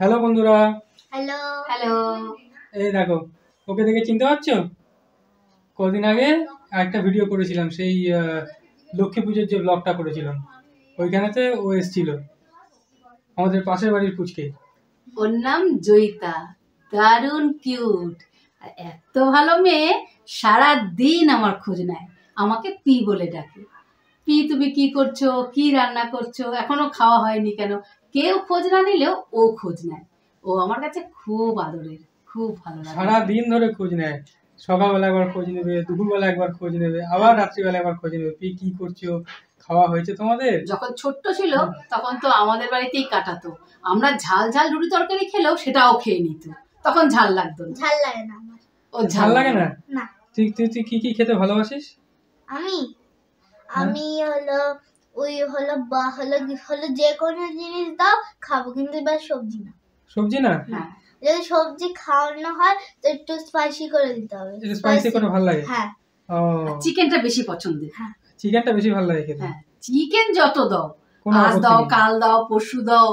Hello বন্ধুরা। Hello hello. এই দেখো, ওকে দেখে চিনতে পারছো? কদিন আগে একটা ভিডিও করেছিলাম, সেই লক্ষ্মী পুজোর যে ব্লগটা করেছিলাম, ওইখানেতে ও এসেছিল, আমাদের পাশের বাড়ির পুচকে। ওর নাম জয়িতা, দারুণ কিউট, আর এত ভালো মেয়ে। সারা দিন আমার খোঁজ নেয়, আমাকে পি বলে ডাকে। পি, তুমি কি করছো, কি রান্না করছো, এখনো খাওয়া হয়নি কেন? কেউ খোঁজ না নিলেও ও খোঁজ নেয়। ও আমার কাছে খুব আদরের, খুব ভালো লাগে। সারা দিন ধরে খোঁজ নেয়, সকালবেলা একবার খোঁজ নেবে, দুপুরবেলা একবার খোঁজ নেবে, আবার রাত্রিবেলা একবার খোঁজ নেবে, পি কি করছো, খাওয়া হয়েছে তোমাদের? যখন ছোট্ট ছিল তখন তো আমাদের বাড়িতেই কাটাতো। আমরা ঝাল ঝাল রুটি তরকারি খেলেও সেটাও খেয়ে নিত, তখন ঝাল লাগতো না। ঝাল লাগে না আমার। ও ঝাল লাগে না? না। তুই তুই তুই কি কি খেতে ভালোবাসিস? আমি আমি হলো ওই হলো বা হলো হলো যে কোনো জিনিস দাও খাবো, কিন্তু এবার সবজি না। সবজি না? হ্যাঁ, যদি সবজি খাওয়ানো হয় তো একটু স্পাইসি করে দিতে হবে। একটু স্পাইসি করে ভালো লাগে? হ্যাঁ। ও, চিকেনটা বেশি পছন্দের। হ্যাঁ, চিকেনটা বেশি ভালো লাগে খেতে? হ্যাঁ, চিকেন যত দাও, কোনো আজ আপত্তি দাও, নেই। কাল দাও, পরশু দাও,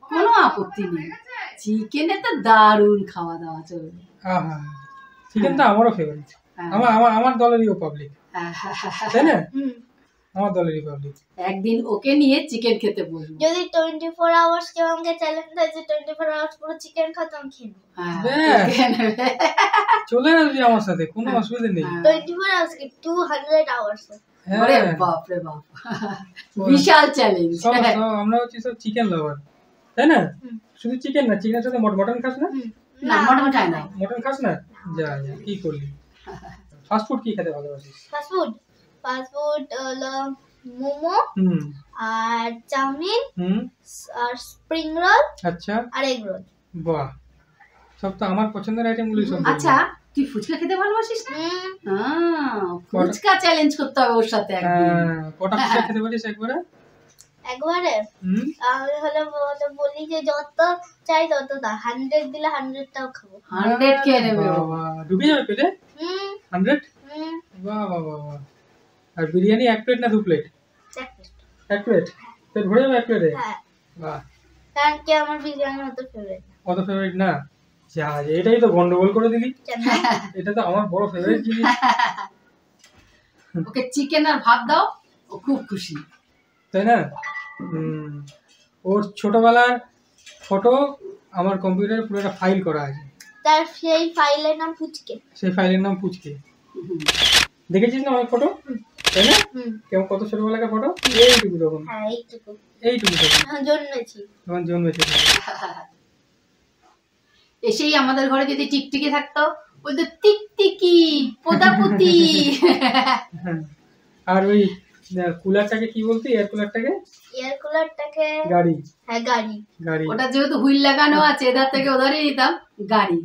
কোনো আপত্তি নেই। চিকেনে তো দারুণ খাওয়া দাওয়া চলবে। আহা, চিকেন তো আমারও ফেভারিট। হ্যাঁ। আমার আমার আমার দলেরই পাবলিক, তাই না? হুম। আমার দলেরই পাবলিক। একদিন ওকে নিয়ে চিকেন খেতে বলবো। যদি 24 আওয়ার্স কেউ আমাকে চ্যালেঞ্জ দেয় যে 24 আওয়ার্স পুরো চিকেন খাও, তো আমি খেয়ে নেবো। হ্যাঁ, ব্যাস। ওকে নেবে। চলে আসবি আমার সাথে, কোনো হ্যাঁ। অসুবিধা নেই। হ্যাঁ। 24 আওয়ার্স কি 200 আওয়ার্স। হ্যাঁ, ওরে বাপ রে বাপ, বিশাল চ্যালেঞ্জ। সব আমরা হচ্ছে সব চিকেন লাভার, তাই না? হুম। শুধু চিকেন না, চিকেনের সাথে মটন খাস না? না, মটন খায় না। মটন খাস না? যা যা, কি করলি? ফাস্ট ফুড কি খেতে ভালোবাসিস? ফাস্টফুড হলো মোমো হুম আর চাউমিন হুম। আর স্প্রিং রোল আচ্ছা, আর এগ রোল। বাহ, সব তো আমার পছন্দের আইটেমগুলোই সব। আচ্ছা, তুই ফুচকা খেতে ভালোবাসিস না? হুম। ফুচকা চ্যালেঞ্জ করতে হবে ওর সাথে একদিন। কটা ফুচকা খেতে পারিস একবারে? একবারে হুম, আমি হলো বলি যে যত চাই তত দাও, 100 দিলে 100টাও খাবো। 100 খেয়ে নেবে ও। বাবা, ঢুকে যাবে পেটে হুম 100? হুম। বাহ বাহ বাহ বাহ। আর বিরিয়ানি এক প্লেট না দু প্লেট? এক plate। এক প্লেট? পেট ভরে যাবে এক প্লেটে? হ্যাঁ, বাহ, কারণ কি আমার বিরিয়ানি অত ফেভারিট। অত ফেভারিট না? যা যা, এটাই তো গন্ডগোল করে দিলি। কেন? এটা তো আমার বড় ফেভারিট জিনিস। ওকে চিকেন আর ভাত দাও, ও খুব খুশি। তাই না? ওর ছোটবেলার ফটো আমার কম্পিউটারে পুরো একটা ফাইল করা আছে। তার সেই ফাইলের নাম পুচকে। সেই ফাইলের নাম পুচকে। দেখেছিস না অনেক ফটো, তাই না? হুম। কেমন কত ছোটবেলাকার ফটো, এইটুকু তখন, হ্যাঁ, এইটুকু এইটুকু তখন, আমি জন্মেছি। তখন জন্মেছে। এসেই আমাদের ঘরে যদি টিকটিকি থাকতো, বলতো টিকটিকি পোদাপুতি। আর ওই কুলারটাকে কি বলতো, এয়ার কুলারটাকে? এয়ার কুলারটাকে গাড়ি। হ্যাঁ, গাড়ি। গাড়ি। ওটা যেহেতু হুইল লাগানো আছে, এধার থেকে ওধারে নিতাম,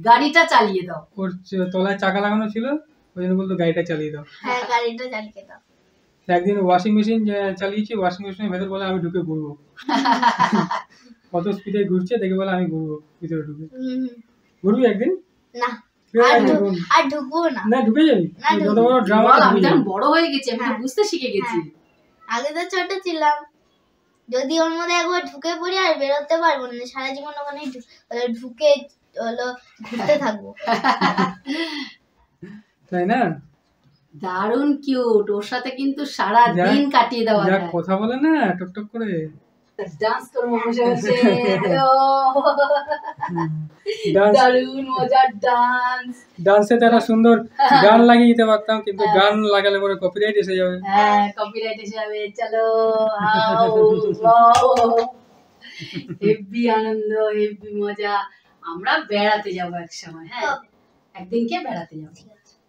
গাড়িটা চালিয়ে দাও। ওর তলায় চাকা লাগানো ছিল, ওই জন্য বলতো গাড়িটা চালিয়ে দাও। হ্যাঁ, গাড়িটা চালিয়ে দাও। একদিন ওয়াশিং মেশিন চালিয়েছি, ওয়াশিং মেশিনের ভেতর বলে আমি ঢুকে ঘুরবো। কত স্পিডে ঘুরছে দেখে বলে আমি ঘুরবো ভিতরে ঢুকে। ঘুরবি একদিন? না, কেউ আর একদিন ঢুক- আর ঢুকবো না। না, ঢুকে যাবি? না, তুই যত ঢুকবো। বড় ড্রামা বল, আমি ঢুকে যখন যাবি। বড় হয়ে গেছি, আমি তো হ্যাঁ। বুঝতে শিখে গেছি। আগে তো ছোট ছিলাম, যদি ওর মধ্যে একবার ঢুকে পড়ি আর বেরোতে পারবো না, সারা জীবন ওখানে ঢুকে হলো ঘুরতে থাকবো। তাই না? দারুণ কিউট, ওর সাথে কিন্তু সারা দিন কাটিয়ে দেওয়া যা যায়। কথা বলে না টকটক করে। ডান্স করবো বসে বসে। হ্যালো। ডান্স, দারুণ মজার ডান্স। ডান্সে তো একটা সুন্দর গান লাগিয়ে দিতে পারতাম, কিন্তু গান লাগালে পরে কপিরাইট এসে যাবে। হ্যাঁ, কপিরাইট এসে যাবে। চলো আও, ওয়াও। হেব্বি আনন্দ, হেব্বি মজা। আমরা বেড়াতে যাবো এক সময়। হ্যাঁ, একদিনকে বেড়াতে যাবো।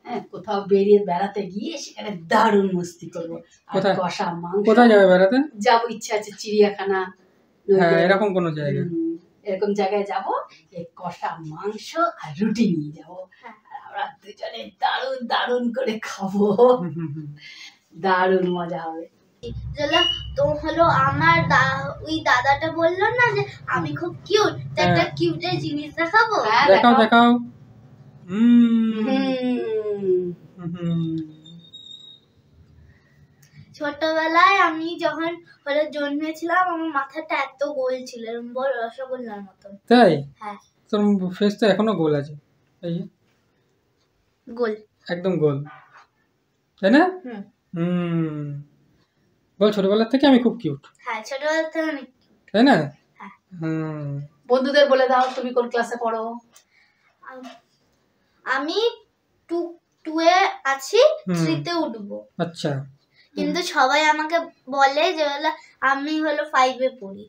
হ্যাঁ, কোথাও বেরিয়ে বেড়াতে গিয়ে সেখানে দারুণ মস্তি করবো। আর কোথায়? কষা মাংস। কোথায় যাবে বেড়াতে? যাবো, ইচ্ছা আছে চিড়িয়াখানা, হ্যাঁ, এরকম কোনো জায়গা। এরকম জায়গায় যাবো, এই কষা মাংস আর রুটি নিয়ে যাবো। আর আমরা দুজনে দারুণ দারুণ করে খাবো। দারুণ মজা হবে। তো হলো আমার ওই দাদাটা বললো না যে আমি খুব কিউট, তো একটা কিউটের জিনিস দেখাবো। হ্যাঁ, দেখাও দেখাও। ছোটবেলায় আমি যখন হলো জন্মেছিলাম আমার মাথাটা এত গোল ছিল, এরকম বড় রসগোল্লার মতন। তাই? হ্যাঁ, তোর ফেস তো এখনো গোল আছে, এই যে, গোল। একদম গোল, তাই না? হুম। হুম, বল ছোটবেলার থেকে আমি খুব কিউট, হ্যাঁ, ছোটবেলা থেকে অনেক। তাই না? হ্যাঁ। হুম। বন্ধুদের বলে দাও তুমি কোন ক্লাসে পড়ো। আমি 2 এ আছি, হুম। 3 তে উঠবো। আচ্ছা, কিন্তু সবাই আমাকে বলে যে হলো আমি হলো 5 এ পড়ি।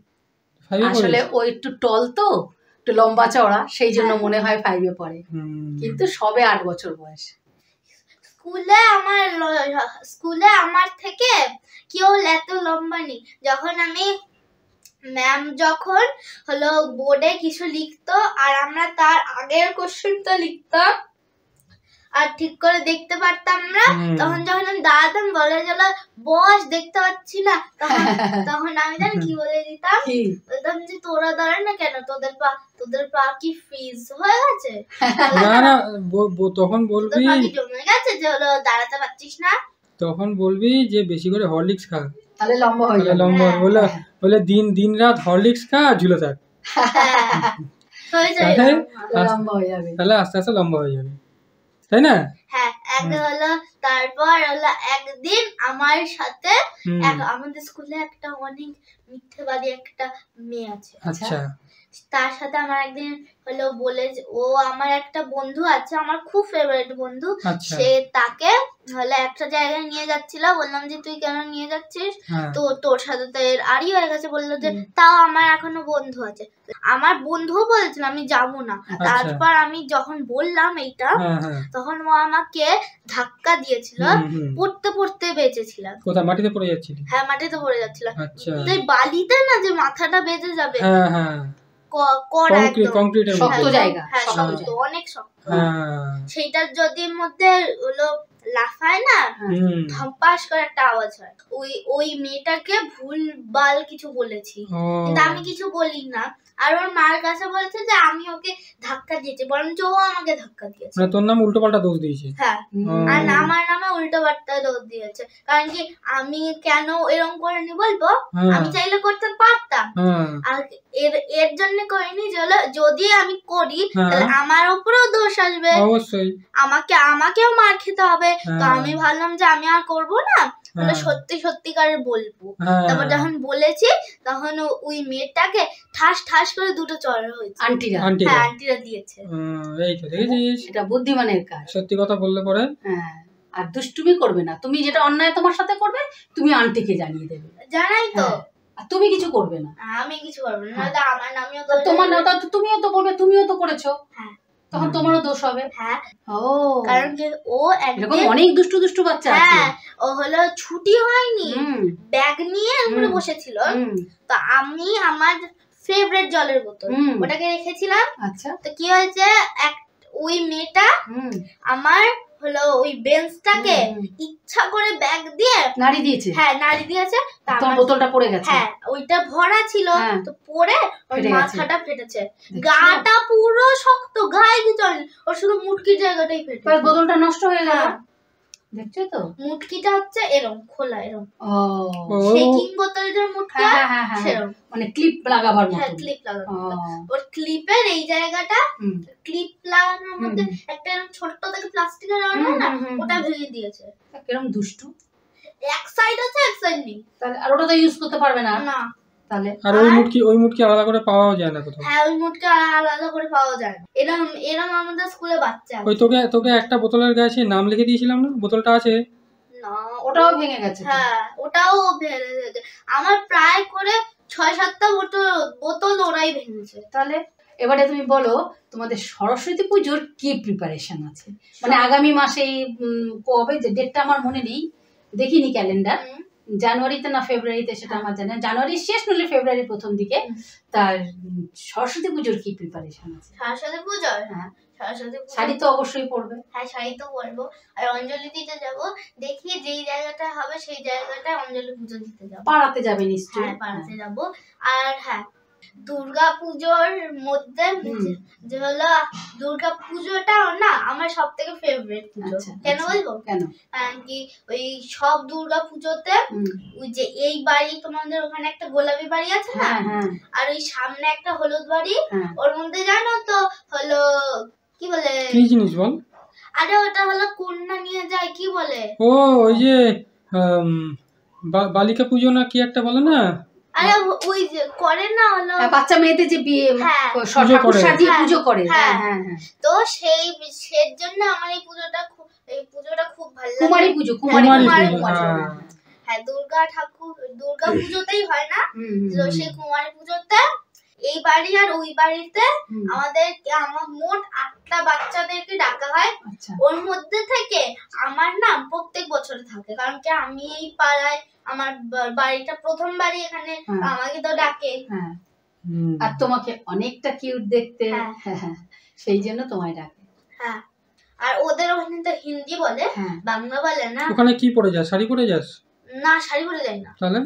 5 এ আসলে পড়িস? ও একটু টল তো, একটু লম্বা চওড়া, সেই জন্য হ্যাঁ। মনে হয় 5 এ পড়ে, হুম। কিন্তু সবে 8 বছর বয়স। স্কুলে আমার থেকে কেউ এত লম্বা নেই। যখন আমি ম্যাম যখন হলো বোর্ডে কিছু লিখতো আর আমরা তার আগের কোশ্চেনটা লিখতাম আর ঠিক করে দেখতে পারতাম না, তখন যখন আমি দাঁড়াতাম বলে গেল বস দেখতে পাচ্ছি না, তখন আমি জানি কি বলে দিতাম, বলতাম যে তোরা দাঁড়ায় না কেন, তোদের পা কি ফ্রিজ হয়ে গেছে? না না, তখন তোদের বলবি, পা কি জমে গেছে যে হলো দাঁড়াতে পারছিস না? তখন বলবি যে বেশি করে হরলিক্স খা, তাহলে লম্বা হয়ে তাহলে যাবে। লম্বা বলে, বলে দিন রাত হরলিক্স খা আর ঝুলে থাক, হয়ে যায় তাহলে লম্বা হয়ে যাবে। তাহলে আস্তে আস্তে লম্বা হয়ে যাবে, তাই না? হ্যাঁ, হলো তারপর হলো একদিন আমার সাথে আমাদের স্কুলে একটা অনেক মিথ্যেবাদী একটা মেয়ে আছে। আচ্ছা, তার সাথে আমার একদিন হলো বলে ও আমার একটা বন্ধু আছে, আমার খুব ফেভারিট বন্ধু, আচ্ছা। সে তাকে হলো একটা জায়গায় নিয়ে যাচ্ছিল, বললাম যে তুই কেন নিয়ে যাচ্ছিস, তো তোর সাথে তো এর আড়ি হয়ে গেছে, বললো যে তাও আমার এখনো বন্ধু আছে। আমার বন্ধুও বলেছিল আমি যাবো না। তারপর আমি যখন বললাম এইটা, তখন ও আমাকে ধাক্কা দিয়েছিল, পড়তে পড়তে বেঁচেছিলাম। কোথায়, মাটিতে পড়ে যাচ্ছিলি? হ্যাঁ, মাটিতে পড়ে যাচ্ছিলাম। আচ্ছা, তাই বালিতে না যে মাথাটা বেঁচে যাবে, হ্যাঁ হ্যাঁ, কংক্রিটের শক্ত জায়গা, হ্যাঁ শক্ত, অনেক শক্ত, সেইটার যদি মধ্যে হলো লাফায় না, ধপাস করে একটা আওয়াজ হয়। ওই মেয়েটাকে ভুলভাল কিছু বলেছি, কিন্তু আমি কিছু বলি না, আর ওর মার কাছে বলছে যে আমি ওকে ধাক্কা দিয়েছি, বরঞ্চ ও আমাকে ধাক্কা দিয়েছে, মানে তোর নাম উল্টো পাল্টা দোষ দিয়েছে। হ্যাঁ, আর আমার নামে উল্টো পাল্টা দোষ দিয়েছে, কারণ কি আমি কেন এরকম করিনি বলবো, আমি চাইলে করতে পারতাম, আর এর জন্য করিনি যে যদি আমি করি তাহলে আমার উপরেও দোষ আসবে, অবশ্যই আমাকেও মার খেতে হবে, তো আমি ভাবলাম যে আমি আর করব না, সত্যিকারের বলবো। তারপর যখন বলেছি তখন ওই মেয়েটাকে ঠাস করে দুটো চড় হয়েছে, আন্টিরা দিয়েছে। এই তো দেখেছিস, এটা বুদ্ধিমানের কাজ। সত্যি কথা বললে পরে, হ্যাঁ, আর দুষ্টুমি করবে না, তুমি যেটা অন্যায় তোমার সাথে করবে তুমি আন্টিকে জানিয়ে দেবে, জানাই তো, আর তুমি কিছু করবে না, আমি কিছু করবো না, আমার নামেও তো তোমার না, তুমিও তো বলবে তুমিও তো করেছো, তখন তোমারও দোষ হবে। হ্যাঁ, ও কারণ কি ও এরকম অনেক দুষ্টু বাচ্চা আছে। ও হলো ছুটি হয়নি, ব্যাগ নিয়ে উপরে বসেছিল, তো আমি আমার ফেভারিট জলের বোতল ওটাকে রেখেছিলাম। আচ্ছা, তো কি হয়েছে, ওই মেয়েটা আমার হলো ওই বেঞ্চটাকে ইচ্ছা করে ব্যাগ দিয়ে নাড়ি দিয়েছে। হ্যাঁ, নাড়ি দিয়েছে, তার বোতলটা পড়ে গেছে। হ্যাঁ, ওইটা ভরা ছিল, তো পড়ে ওর মাথাটা ফেটেছে, গাটা পুরো শক্ত, গায়ে কিছু হয়নি, ওর শুধু মুটকির জায়গাটাই ফেটেছে, বোতলটা নষ্ট হয়ে গেল। দেখছো তো, মুটকিটা হচ্ছে এরকম খোলা, এরকম শেকিং বোতলের যে মুটকি সেরকম, মানে ক্লিপ লাগাবার মতো। হ্যাঁ, ক্লিপ লাগানো, ওর ক্লিপের এই জায়গাটা, ক্লিপ লাগানোর মধ্যে একটা ছোট্ট থেকে প্লাস্টিকের লাগানো না, ওটা ভেঙে দিয়েছে। কিরকম দুষ্টু, এক সাইড আছে এক সাইড নেই, তাহলে আর ওটা তো ইউজ করতে পারবে না। না, তাহলে আর ওই মুটকি আলাদা করে পাওয়াও যায় না কোথাও। হ্যাঁ, ওই মুটকি আলাদা করে পাওয়া যায় না, এরকম আমাদের স্কুলে বাচ্চা আছে। ওই তোকে একটা বোতলের গায়ে নাম লিখে দিয়েছিলাম না, বোতলটা আছে না, ওটাও ভেঙে গেছে। হ্যাঁ, ওটাও ভেঙে গেছে, আমার প্রায় করে 6-7টা বোতল ওরাই ভেঙেছে। তাহলে এবারে তুমি বলো তোমাদের সরস্বতী পুজোর কি প্রিপারেশন আছে, মানে আগামী মাসে কবে, যে ডেটটা আমার মনে নেই, দেখিনি ক্যালেন্ডার, জানুয়ারিতে না ফেব্রুয়ারিতে সেটা আমার জানি না, জানুয়ারির শেষ নলে ফেব্রুয়ারির প্রথম দিকে, তার সরস্বতী পুজোর কি প্রিপারেশন আছে? সরস্বতী পুজোর, হ্যাঁ, সরস্বতী শাড়ি তো অবশ্যই পরবে। হ্যাঁ, শাড়ি তো পরবো, আর অঞ্জলি দিতে যাবো, দেখি যেই জায়গাটা হবে সেই জায়গাটায় অঞ্জলি পুজো দিতে যাবো। পাড়াতে যাবে নিশ্চয়ই? হ্যাঁ, পাড়াতে যাবো। আর হ্যাঁ, দুর্গা পুজোর মধ্যে যে হলো দুর্গা পুজোটাও না আমার সব থেকে ফেভারিট পুজো। আচ্ছা, কেন বলবো? কেন? কারণ কি ওই সব দুর্গা পুজোতে ওই যে এই বাড়ি তোমাদের ওখানে একটা গোলাপি বাড়ি আছে না, আর ওই সামনে একটা হলুদ বাড়ি, ওর মধ্যে জানো তো হলো কি বলে, কি জিনিস বল? আরে ওটা হলো কন্যা নিয়ে যায়, কি বলে, ও ওই যে বালিকা পুজো না কি একটা বলে না? আরে ওই যে করে না হলো বাচ্চা মেয়েদের যে বিয়ে ঠাকুর সাজিয়ে পুজো করে। তো সেই জন্য আমার এই পুজোটা খুব ভালো লাগে। কুমারী পুজো, হ্যাঁ দুর্গা পুজোতেই হয় না, তো সেই কুমারী পুজোতে এই বাড়ি আর ওই বাড়িতে আমার মোট 8টা বাচ্চাদেরকে ডাকা হয়। ওর মধ্যে থেকে আমার নাম প্রত্যেক বছরে থাকে, কারণ কি আমি এই পাড়ায় আমার বাড়িটা প্রথম বাড়ি, এখানে আমাকে তো ডাকে। আর তোমাকে অনেকটা কিউট দেখতে, সেই জন্য তোমায় ডাকে। হ্যাঁ, আর ওদের ওখানে তো হিন্দি বলে, বাংলা বলে না। ওখানে কি পরে যাস? শাড়ি পরে যাস? না, শাড়ি পরে যাই না, তাহলে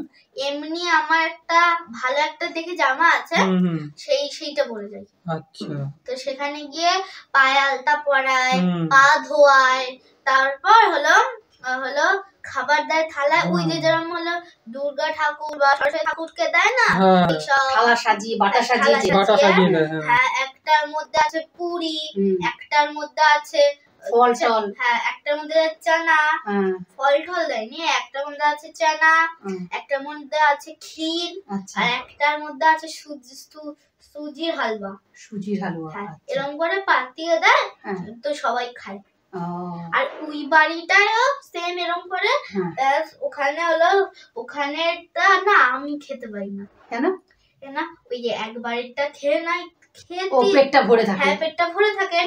এমনি আমার একটা ভালো একটা দেখে জামা আছে, সেইটা পরে যাই। আচ্ছা, তো সেখানে গিয়ে পায়ে আলতা পরায়, পা ধোয়ায়, তারপর হলো খাবার দেয় থালায়, ওই যে যেরকম হলো দুর্গা ঠাকুর বা সরস্বতী ঠাকুরকে দেয় না, থালা সাজিয়ে বাটা সাজিয়ে দেয়। হ্যাঁ, একটার মধ্যে আছে পুরি, একটার মধ্যে আছে ফল টল, হ্যাঁ একটার মধ্যে চানা, ফল টল দেয়নি, একটার মধ্যে আছে চানা, একটার মধ্যে আছে ক্ষীর, আর একটার মধ্যে আছে সুজির হালুয়া। এরকম করে পাতিয়ে দেয়, তো সবাই খায়। আর ওই বাড়িটাও সেম এরকম করে, ওখানেটা না আমি খেতে পারি না। কেন? ওই যে এক বাড়িটা খেয়ে নাই, পেটটা ভরে থাকে। হ্যাঁ, পেটটা ভরে থাকে,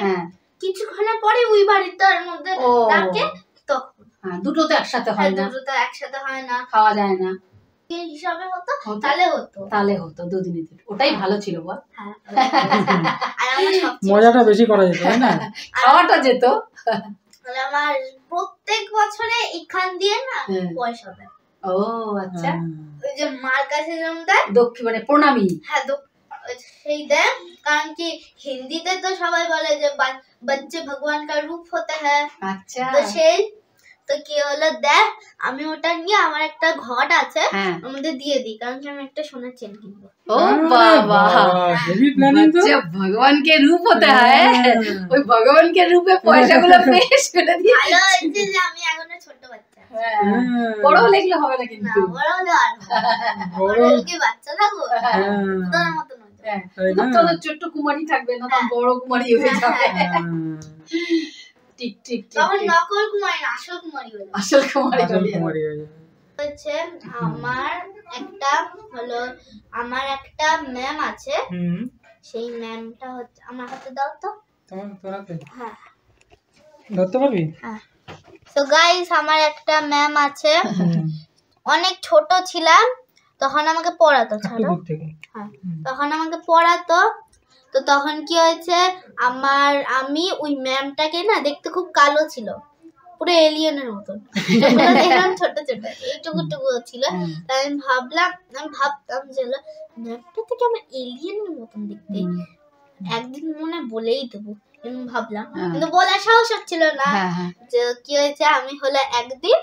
কিছুক্ষণের পরে ওই বাড়িটার মধ্যে ডাকে, তখন দুটো তো একসাথে হয় না, খাওয়া যায় না হিসাবে হতো, তাহলে হতো দুদিনে দুটো, ওটাই ভালো ছিল বল। আর আমার মজাটা বেশি করা যেত, তাই না? খাওয়াটা যেত। আমার প্রত্যেক বছরে এখান দিয়ে না পয়সা দেয়। ও আচ্ছা, ওই যে মার কাছে যেমন দেয় দক্ষিণ মানে প্রণামী, হ্যাঁ সেই দেয়। কারণ কি হিন্দিতে তো সবাই বলে যে বাচ্চা ভগবান কা রূপ হতে হ্যাঁ। আচ্ছা, তো সেই তো কি হলো দেখ, আমি ওটা নিয়ে আমার একটা ঘট আছে ওর মধ্যে দিয়ে দিই, কারণ কি আমি একটা সোনার চেন কিনবো। ও বাবা, হেভি প্ল্যানিং তো। ভগবান কে রূপ হতে হয়, ওই ভগবান কে রূপে পয়সাগুলো পেশ করে দিয়ে। ভালো হয়েছে যে আমি এখনো ছোট বাচ্চা, বড় লিখলে হবে না, কিন্তু বড় হলে আর বড় হলে কি বাচ্চা থাকবো, তোর মত নয়। তোর ছোট্ট কুমারী থাকবে না, তখন বড় কুমারী হয়ে যাবে। ঠিক ঠিক, তখন নকল কুমারী না, আসল কুমারী হয়ে যাবে। আসল কুমারী হয়ে যাবে। হচ্ছে আমার একটা ম্যাম আছে, সেই ম্যামটা হচ্ছে আমার হাতে দাও তো। তোর হাতে? হ্যাঁ, ধরতে পারবি? হ্যাঁ। তো গাইস, আমার একটা ম্যাম আছে, অনেক ছোট ছিলাম তখন আমাকে পড়াতো, হ্যাঁ তখন আমাকে পড়াতো। তো তখন কি হয়েছে, আমি ওই ম্যামটাকে না দেখতে খুব কালো ছিল, পুরো এলিয়েনের মতন, দেখলাম ছোট ছোট এইটুকু ছিল। তাই আমি ভাবতাম যে ম্যামটা থেকে আমার এলিয়েনের মতন দেখতে, একদিন মনে বলেই দেবো, ভাবলাম, কিন্তু বলার সাহস হচ্ছিল না। যে কি হয়েছে, আমি একদিন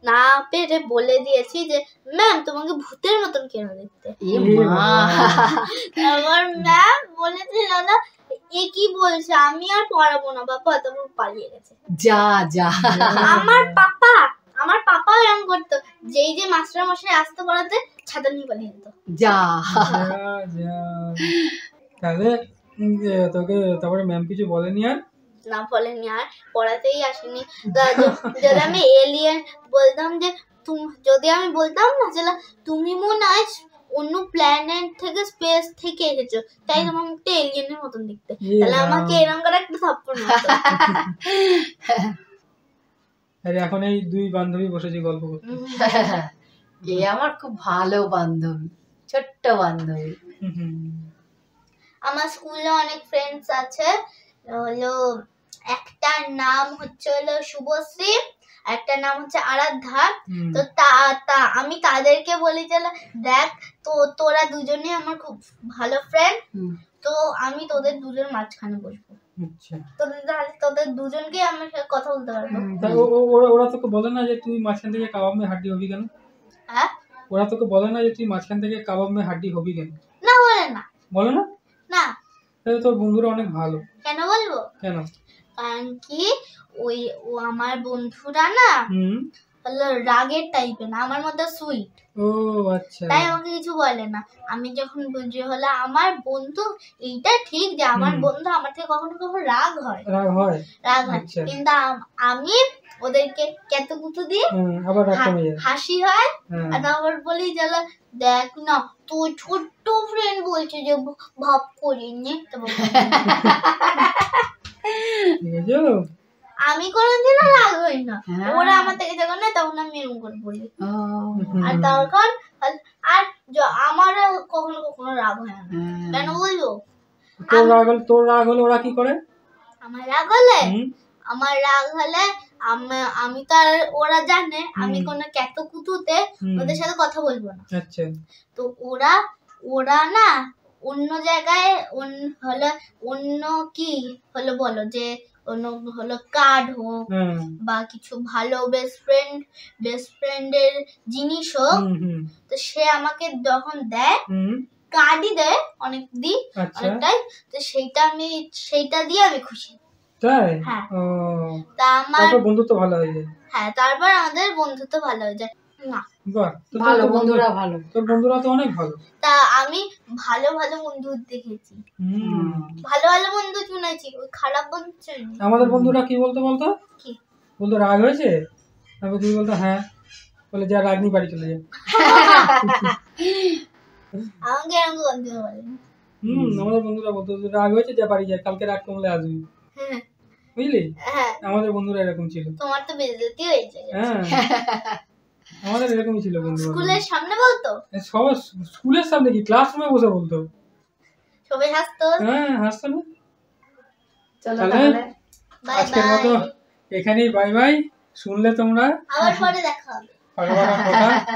না পেরে বলে দিয়েছি যে ম্যাম তোমাকে ভূতের মতন কেন দেখতে। আমার ম্যাম বলেছিল না, এ কি বলছে, আমি আর পড়াবো না বাবা, তখন পালিয়ে গেছে। আমার পাপা এরকম করতো, যেই যে মাস্টার মশাই আসতে পড়াতে ছাতা নিয়ে পালিয়ে যেত। তাহলে তোকে তারপরে ম্যাম কিছু বলেনি? আর না বলেনি, আর পড়াতেই আসেনি। যদি আমি এলিয়েন বলতাম, যে যদি আমি বলতাম না যে তুমি মনে হয় অন্য প্ল্যানেট থেকে, স্পেস থেকে এসেছো, তাই তোমার মুখটা এলিয়েনের মতন দেখতে, তাহলে আমাকে এরকম করে একটা থাপ্পড় মারতো। আরে এখন এই দুই বান্ধবী বসেছি গল্প করতে। এ আমার খুব ভালো বান্ধবী, ছোট্ট বান্ধবী। আমার স্কুলে অনেক ফ্রেন্ডস আছে, একটার নাম হচ্ছে হলো শুভশ্রী, একটার নাম হচ্ছে আরাধ্যা। হুম, তো আমি তাদেরকে বলি যে দেখ তোরা দুজনেই আমার খুব ভালো ফ্রেন্ড, হুম। তো আমি তোদের দুজন মাঝখানে বসবো, আচ্ছা। তোদের দুজনকে আমার সাথে কথা বলতে পারবো। তা ওরা তোকে বলে না যে তুই মাঝখান থেকে কাবাব মে হাড্ডি হবি কেন? হ্যাঁ, ওরা তোকে বলে না যে তুই মাঝখান থেকে কাবাব মে হাড্ডি হবি কেন? না বলে না, বলে না? না। তাহলে তোর বন্ধুরা অনেক ভালো। কেন বলবো? কেন? কারণ কি ও আমার বন্ধুরা না হুম। হলো রাগের টাইপের না, আমার মধ্যে সুইট, ও আচ্ছা। তাই আমাকে কিছু বলে না। আমি যখন বুঝি হলো আমার বন্ধু, এইটা ঠিক যে আমার বন্ধু আমার থেকে কখনো কখনো রাগ হয়, রাগ হয়? আচ্ছা। কিন্তু আমি ওদেরকে কেতুকুতু দিই, আবার রাগ কমে যায়। হাসি হয়, হ্যাঁ। আর আবার বলি যে দেখ না তুই ছোট্ট ফ্রেন্ড বলছে যে ভাব করিনি। ঠিক আছে। আমি কোনোদিনও রাগ হই না, হ্যাঁ। ওরা আমার থেকে যখন নেয় তখন আমি এরকম করে বলি। ও, আর তখন আমারও কখনো কখনো রাগ হয় না। হ্যাঁ। কেন বলবো? তোর রাগ হলে ওরা কি করে? আমার রাগ হলে হুম, আমি তো আর ওরা জানে আমি কোনো কেতকুতুতে ওদের সাথে কথা বলবো না। আচ্ছা। তো ওরা না অন্য জায়গায় অন্য কি হলো বলো যে অন্য হলো কার্ড হোক হ্যাঁ। বা কিছু ভালো বেস্ট ফ্রেন্ডের জিনিস হোক, তো সে আমাকে যখন দেয় কার্ডই দেয় অনেক দিই, আচ্ছা। অনেকটাই, তো সেইটা দিয়ে আমি খুশি। তাই? হ্যাঁ। ও, তা আমার তারপর বন্ধুত্ব ভালো হয়ে যায়। হ্যাঁ, তারপর আমাদের বন্ধুত্ব ভালো হয়ে যায়। না, বাহ, তো ভালো তোর বন্ধুরা ভালো। তোর বন্ধুরা তো অনেক ভালো। তা আমি ভালো ভালো বন্ধু দেখেছি, ভালো ভালো বন্ধু শুনেছি, ওই খারাপ বন্ধু শুনিনি। আমাদের বন্ধুরা কি বলতো কি? বলতো রাগ হয়েছে, তারপর তুই বলতো হ্যাঁ, বলে যা রাগ নিয়ে বাড়ি চলে যা। আমাকে এরকম বন্ধু বলেনি। আমাদের বন্ধুরা বলতো রাগ হয়েছে যা বাড়ি যা, কালকে রাগ কমলে আসবি, হ্যাঁ, বুঝলি? হ্যাঁ, আমাদের বন্ধুরা এরকম ছিল। তোমার তো বেজতি হয়েছে। হ্যাঁ, আমাদের এরকমই ছিল বন্ধু। স্কুলের সামনে বলতো, সব স্কুলের সামনে কি ক্লাসরুমে বসে বলতো। সবাই হাসতো। হ্যাঁ, হাসতো না। চলো তাহলে তাহলে বাই আজকের মতো বাই, এখানেই বাই বাই। শুনলে তোমরা আবার পরে দেখা হবে। পাগলা কথা।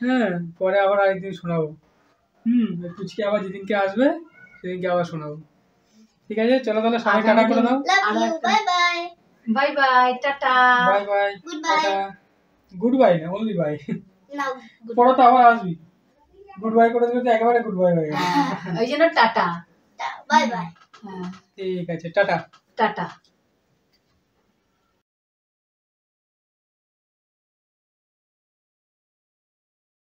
হ্যাঁ, পরে আবার আরেকদিন শোনাবো। পুচকি আবার যেদিনকে আসবে সেদিনকে আবার শোনাবো। ঠিক আছে, চলো তাহলে সবাই টাটা করে দাও। Love you, bye bye, bye bye, tata. Bye bye, good bye. Tata. Good bye না, অনলি বাই। না, পরে তো আবার আসবি। গুড বাই করে দিলে তো একেবারে গুড বাই হয়ে গেল। ওই জন্য টাটা। Bye by. হ্যাঁ, ঠিক আছে, টাটা। টাটা।